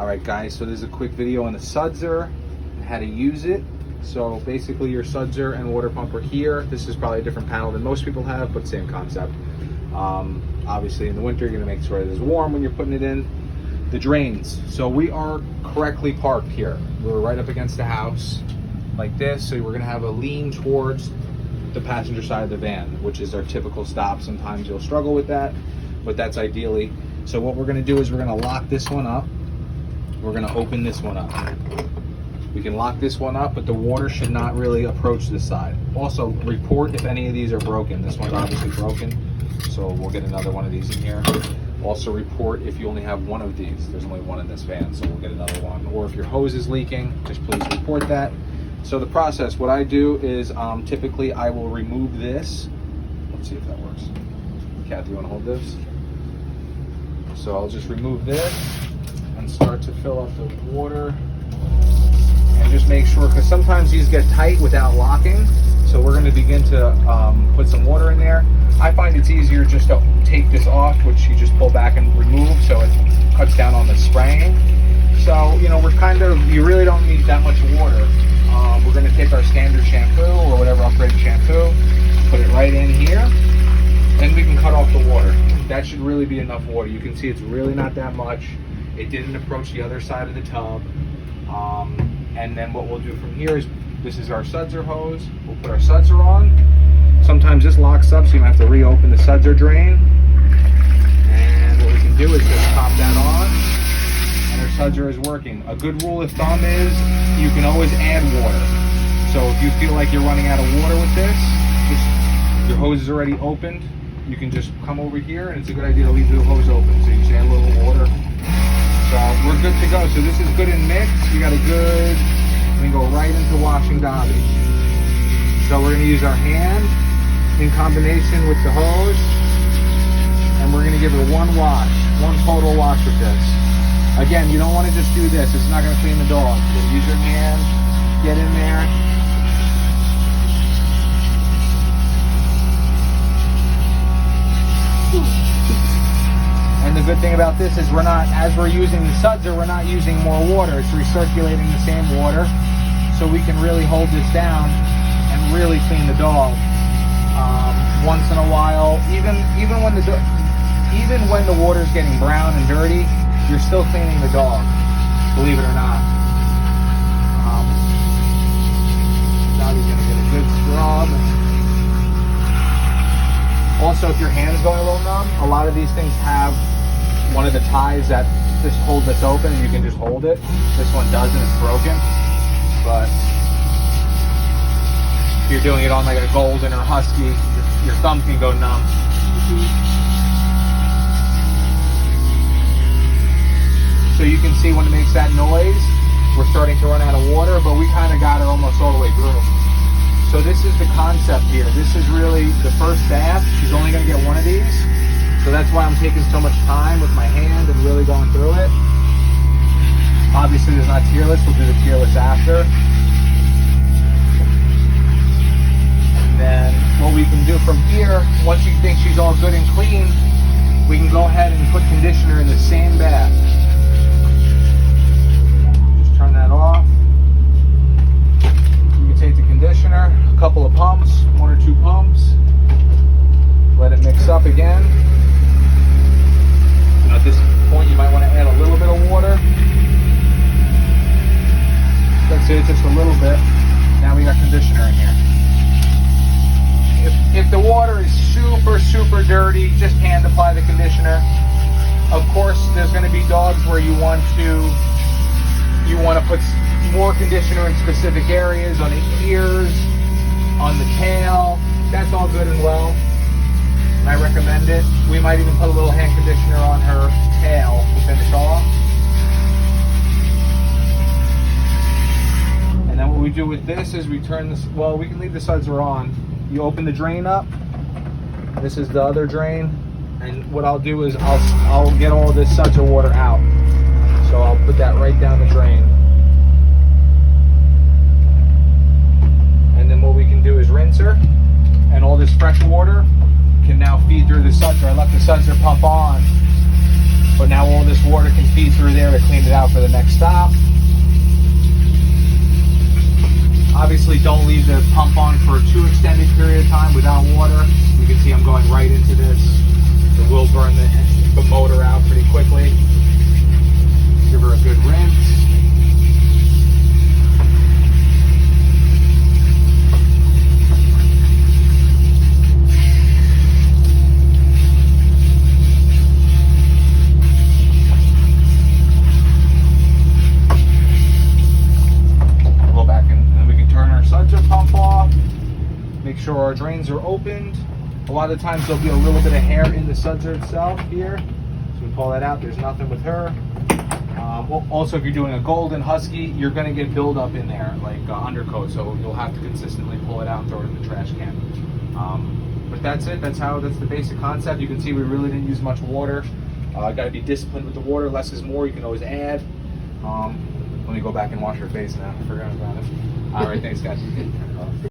Alright guys, so there's a quick video on the Sudser and how to use it. So basically your Sudser and water pump are here. This is probably a different panel than most people have, but same concept. Obviously in the winter you're going to make sure it is warm when you're putting it in. The drains. So we are correctly parked here. We're right up against the house like this. So we're going to have a lean towards the passenger side of the van, which is our typical stop. Sometimes you'll struggle with that, but that's ideally. So what we're going to do is we're going to lock this one up. We're going to open this one up. We can lock this one up, but the water should not really approach this side. Also, report if any of these are broken. This one's obviously broken, so we'll get another one of these in here. Also report if you only have one of these. There's only one in this van, so we'll get another one. Or if your hose is leaking, just please report that. So the process, what I do is typically I will remove this. Let's see if that works. Kathy, you want to hold this? So I'll just remove this and start to fill up the water. And just make sure, because sometimes these get tight without locking. So we're going to begin to put some water in there. I find it's easier just to take this off, which you just pull back and remove, so it cuts down on the spraying. So, you know, you really don't need that much water. We're going to take our standard shampoo or whatever upgraded shampoo, put it right in here, then we can cut off the water. That should really be enough water. You can see it's really not that much. It didn't approach the other side of the tub. And then what we'll do from here is, this is our Sudser hose. We'll put our Sudser on. Sometimes this locks up, so you might have to reopen the Sudser drain. And what we can do is just pop that on, and our Sudser is working. A good rule of thumb is you can always add water. So if you feel like you're running out of water with this, your hose is already opened, you can just come over here, and it's a good idea to leave the hose open. So you just add a little water. So we're good to go. So this is good in mix. We got a good, we can go right into washing Dobby. So we're going to use our hand in combination with the hose, and we're going to give it one wash, one total wash with this. Again, you don't want to just do this. It's not going to clean the dog. Just use your hand, get in there. And the good thing about this is as we're using the Sudser, we're not using more water. It's recirculating the same water, so we can really hold this down and really clean the dog. Once in a while, even when the water's getting brown and dirty, you're still cleaning the dog, believe it or not. Now you're gonna get a good scrub. Also, if your hand's going a little numb, a lot of these things have one of the ties that just hold this open, and you can just hold it. This one doesn't, it's broken. But if you're doing it on like a golden or husky, your thumb can go numb. So you can see when it makes that noise, we're starting to run out of water, but we kind of got it almost all the way through. So this is the concept here. This is really the first bath. She's only going to get one of these. So that's why I'm taking so much time with my hand and really going through it. Obviously there's not tearless. We'll do the tearless after. And then what we can do from here, once you think she's all good and clean, we can go ahead and put conditioner in the same bath. Just turn that off. Take the conditioner, a couple of pumps, 1 or 2 pumps, let it mix up again. And at this point you might want to add a little bit of water. That's it, just a little bit. Now we got conditioner in here. If the water is super dirty, just hand apply the conditioner. Of course there's going to be dogs where you want to put more conditioner in specific areas, on the ears, on the tail. That's all good and well, and I recommend it. We might even put a little hand conditioner on her tail to finish off. And then what we do with this is we turn this, well, we can leave the Sudser on. You open the drain up. This is the other drain, and what I'll do is I'll get all this Sudser water out. So I'll put that right down the drain. And then what we can do is rinse her, and all this fresh water can now feed through the Sudser. I left the Sudser pump on, But now all this water can feed through there to clean it out for the next stop. Obviously, don't leave the pump on for a too extended period of time without water. You can see I'm going right into this. It will burn the motor out pretty quickly. Give her a good rinse. Sudser pump off. Make sure our drains are opened. A lot of times there'll be a little bit of hair in the Sudser itself here. So we pull that out. There's nothing with her. Well, also, if you're doing a golden husky, you're going to get buildup in there, like undercoat. So you'll have to consistently pull it out and throw it in the trash can. But that's it. That's the basic concept. You can see we really didn't use much water. Got to be disciplined with the water. Less is more. You can always add. Let me go back and wash her face now. I forgot about it. All right, thanks, guys.